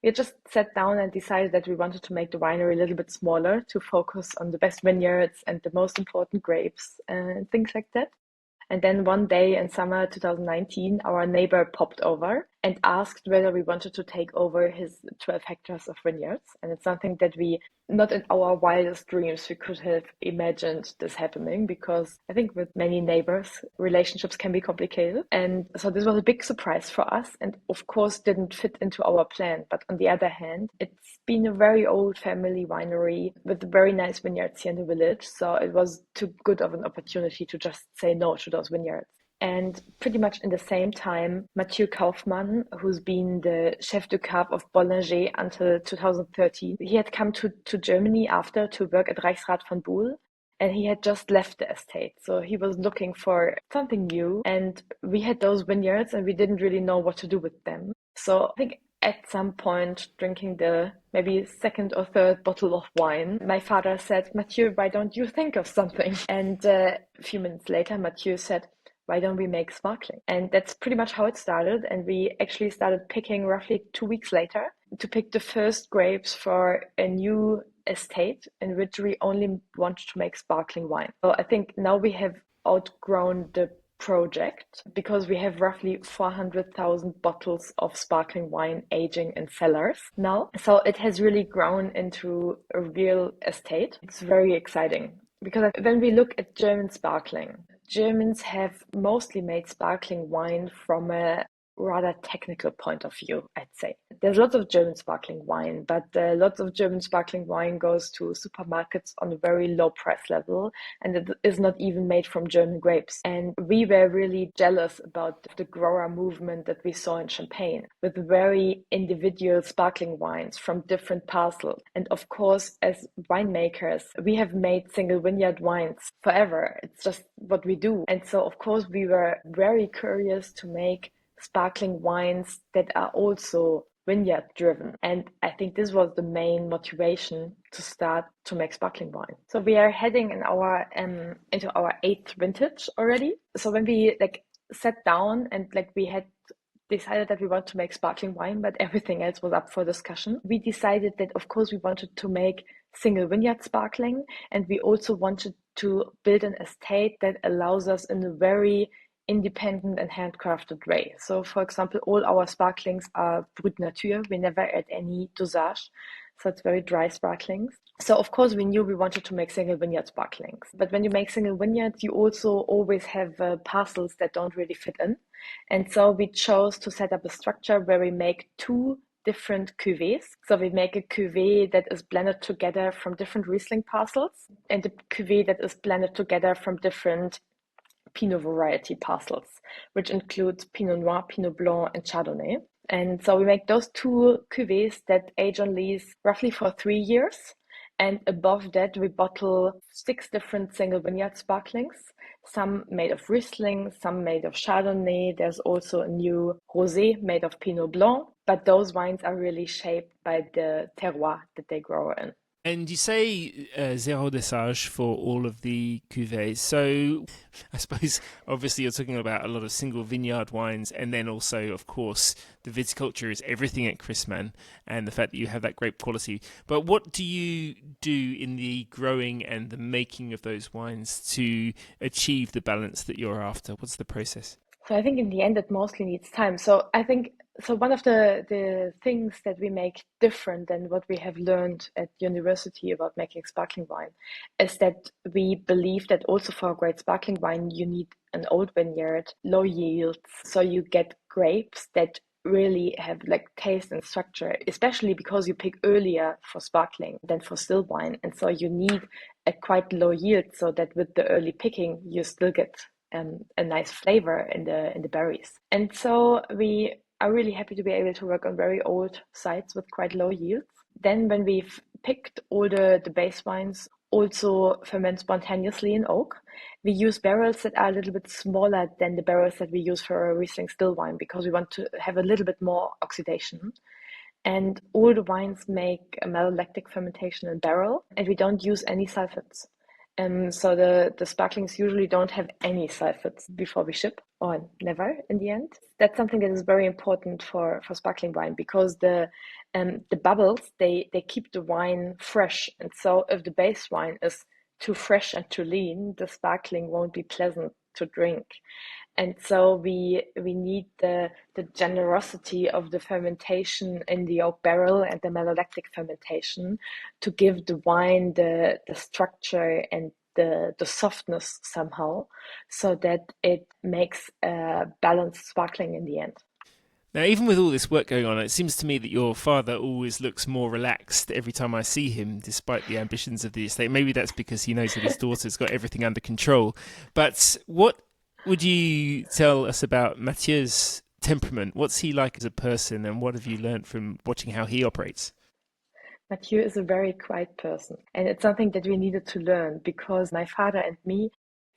we had just sat down and decided that we wanted to make the winery a little bit smaller to focus on the best vineyards and the most important grapes and things like that. And then one day in summer 2019, our neighbor popped over and asked whether we wanted to take over his 12 hectares of vineyards. And it's something that we, not in our wildest dreams, we could have imagined this happening, because I think with many neighbors, relationships can be complicated. And so this was a big surprise for us, and of course didn't fit into our plan. But on the other hand, it's been a very old family winery with very nice vineyards here in the village. So it was too good of an opportunity to just say no to those vineyards. And pretty much in the same time, Mathieu Kauffmann, who's been the chef de cave of Bollinger until 2013, he had come to Germany after to work at Reichsrat von Buhl, and he had just left the estate. So he was looking for something new, and we had those vineyards and we didn't really know what to do with them. So I think at some point, drinking the maybe second or third bottle of wine, my father said, Mathieu, why don't you think of something? And a few minutes later, Mathieu said, why don't we make sparkling? And that's pretty much how it started. And we actually started picking roughly 2 weeks later to pick the first grapes for a new estate in which we only wanted to make sparkling wine. So I think now we have outgrown the project, because we have roughly 400,000 bottles of sparkling wine aging in cellars now. So it has really grown into a real estate. It's very exciting, because when we look at German sparkling, Germans have mostly made sparkling wine from a rather technical point of view, I'd say. There's lots of German sparkling wine, but lots of German sparkling wine goes to supermarkets on a very low price level, and it is not even made from German grapes. And we were really jealous about the grower movement that we saw in Champagne, with very individual sparkling wines from different parcels. And of course, as winemakers, we have made single vineyard wines forever. It's just what we do. And so, of course, we were very curious to make sparkling wines that are also vineyard driven. And I think this was the main motivation to start to make sparkling wine. So we are heading in our into our 8th vintage already. So when we sat down and we had decided that we want to make sparkling wine, but everything else was up for discussion, we decided that of course we wanted to make single vineyard sparkling, and we also wanted to build an estate that allows us in a very independent and handcrafted way. So for example, all our sparklings are brut nature. We never add any dosage. So it's very dry sparklings. So of course we knew we wanted to make single vineyard sparklings. But when you make single vineyards, you also always have parcels that don't really fit in. And so we chose to set up a structure where we make 2 different cuvées. So we make a cuvée that is blended together from different Riesling parcels, and a cuvée that is blended together from different Pinot variety parcels, which includes Pinot Noir, Pinot Blanc, and Chardonnay. And so we make those 2 cuvées that age on lease roughly for 3 years. And above that, we bottle 6 different single vineyard sparklings, some made of Riesling, some made of Chardonnay. There's also a new rosé made of Pinot Blanc, but those wines are really shaped by the terroir that they grow in. And you say zéro dosage for all of the cuvées. So I suppose obviously you're talking about a lot of single vineyard wines, and then also, of course, the viticulture is everything at Christmann, and the fact that you have that grape quality. But what do you do in the growing and the making of those wines to achieve the balance that you're after? What's the process? So I think in the end, it mostly needs time. So I think one of the things that we make different than what we have learned at university about making sparkling wine is that we believe that also for a great sparkling wine, you need an old vineyard, low yields. So you get grapes that really have taste and structure, especially because you pick earlier for sparkling than for still wine. And so you need a quite low yield so that with the early picking, you still get a nice flavor in the berries. And so we are really happy to be able to work on very old sites with quite low yields. Then when we've picked all the base wines, also ferment spontaneously in oak. We use barrels that are a little bit smaller than the barrels that we use for a Riesling still wine, because we want to have a little bit more oxidation. And all the wines make a malolactic fermentation in barrel, and we don't use any sulfates. So the sparklings usually don't have any sulfates before we ship, or never in the end. That's something that is very important for sparkling wine, because the the bubbles, they keep the wine fresh. And so if the base wine is too fresh and too lean, the sparkling won't be pleasant to drink. And so we need the generosity of the fermentation in the oak barrel and the malolactic fermentation to give the wine the structure and the softness somehow, so that it makes a balanced sparkling in the end. Now, even with all this work going on, it seems to me that your father always looks more relaxed every time I see him, despite the ambitions of the estate. Maybe that's because he knows that his daughter's got everything under control. But what would you tell us about Mathieu's temperament? What's he like as a person, and what have you learned from watching how he operates? Mathieu is a very quiet person, and it's something that we needed to learn because my father and me,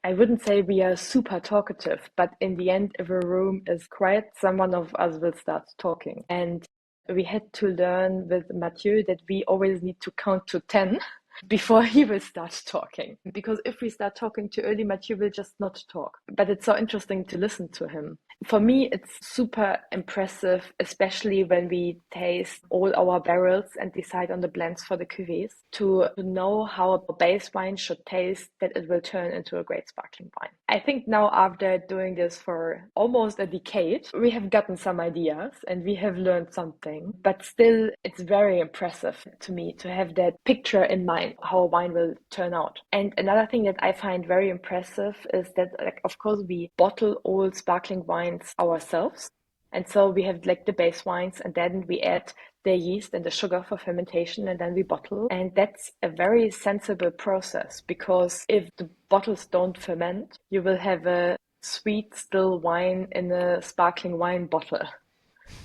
I wouldn't say we are super talkative, but in the end, if a room is quiet, someone of us will start talking. And we had to learn with Mathieu that we always need to count to 10 before he will start talking. Because if we start talking too early, Mathieu will just not talk. But it's so interesting to listen to him. For me, it's super impressive, especially when we taste all our barrels and decide on the blends for the cuvées, to know how a base wine should taste that it will turn into a great sparkling wine. I think now, after doing this for almost a decade, we have gotten some ideas and we have learned something, but still it's very impressive to me to have that picture in mind, how a wine will turn out. And another thing that I find very impressive is that, like, of course, we bottle all sparkling wines ourselves. And so we have like the base wines, and then we add the yeast and the sugar for fermentation, and then we bottle. And that's a very sensible process, because if the bottles don't ferment, you will have a sweet, still wine in a sparkling wine bottle,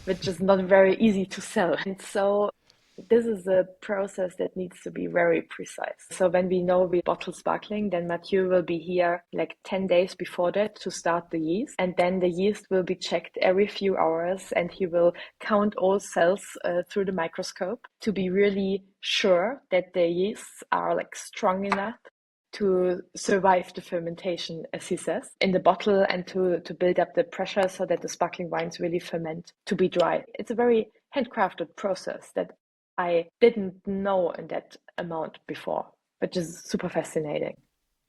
which is not very easy to sell. And so this is a process that needs to be very precise. So when we know we bottle sparkling, then Mathieu will be here like 10 days before that to start the yeast. And then the yeast will be checked every few hours, and he will count all cells through the microscope to be really sure that the yeasts are like strong enough to survive the fermentation, as he says, in the bottle, and to build up the pressure so that the sparkling wines really ferment to be dry. It's a very handcrafted process that I didn't know in that amount before, which is super fascinating.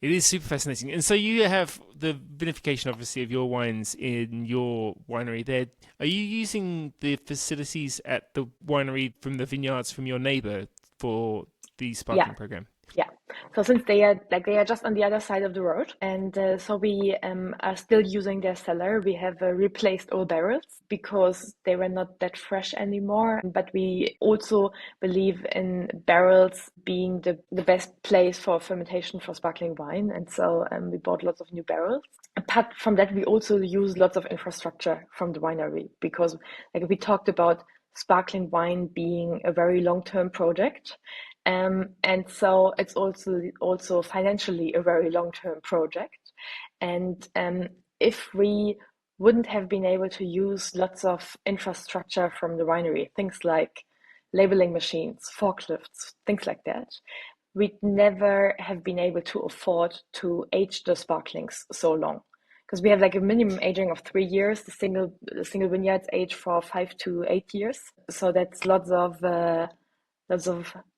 It is super fascinating. And so you have the vinification, obviously, of your wines in your winery there. Are you using the facilities at the winery from the vineyards from your neighbour for the Yeah, sparkling program? yeah. So since they are just on the other side of the road, and so we are still using their cellar. We have replaced all barrels because they were not that fresh anymore. But we also believe in barrels being the best place for fermentation for sparkling wine, and so we bought lots of new barrels. Apart from that, we also use lots of infrastructure from the winery, because, like, we talked about sparkling wine being a very long-term project. And so it's also financially a very long-term project. And if we wouldn't have been able to use lots of infrastructure from the winery, things like labeling machines, forklifts, things like that, we'd never have been able to afford to age the sparklings so long. Because we have like a minimum aging of 3 years. The single vineyards age for 5 to 8 years. So that's lots of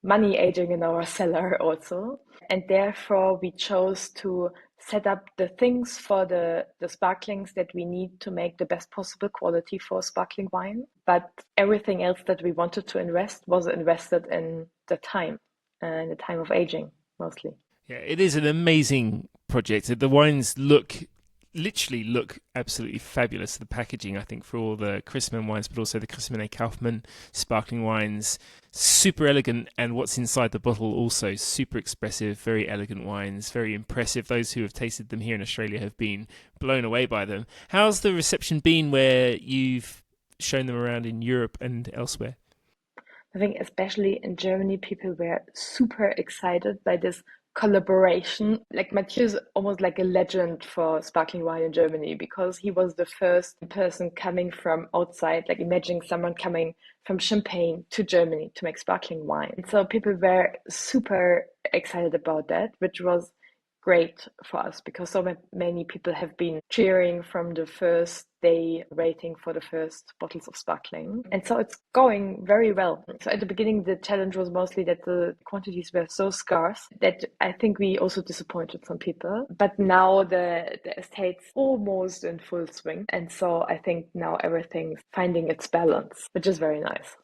money aging in our cellar also. And therefore we chose to set up the things for the sparklings that we need to make the best possible quality for sparkling wine. But everything else that we wanted to invest was invested in the time and the time of aging mostly. Yeah, it is an amazing project. The wines literally look absolutely fabulous. The packaging, I think, for all the Christmann wines, but also the Christmann Kauffmann sparkling wines, super elegant, and what's inside the bottle also super expressive, very elegant wines, very impressive. Those who have tasted them here in Australia have been blown away by them. How's the reception been where you've shown them around in Europe and elsewhere? I think especially in Germany, people were super excited by this collaboration. Like, Mathieu's almost like a legend for sparkling wine in Germany, because he was the first person coming from outside, like imagining someone coming from Champagne to Germany to make sparkling wine. And so people were super excited about that, which was great for us because so many people have been cheering from the first day waiting for the first bottles of sparkling. And so it's going very well. So at the beginning, the challenge was mostly that the quantities were so scarce that I think we also disappointed some people. But now the estate's almost in full swing. And so I think now everything's finding its balance, which is very nice.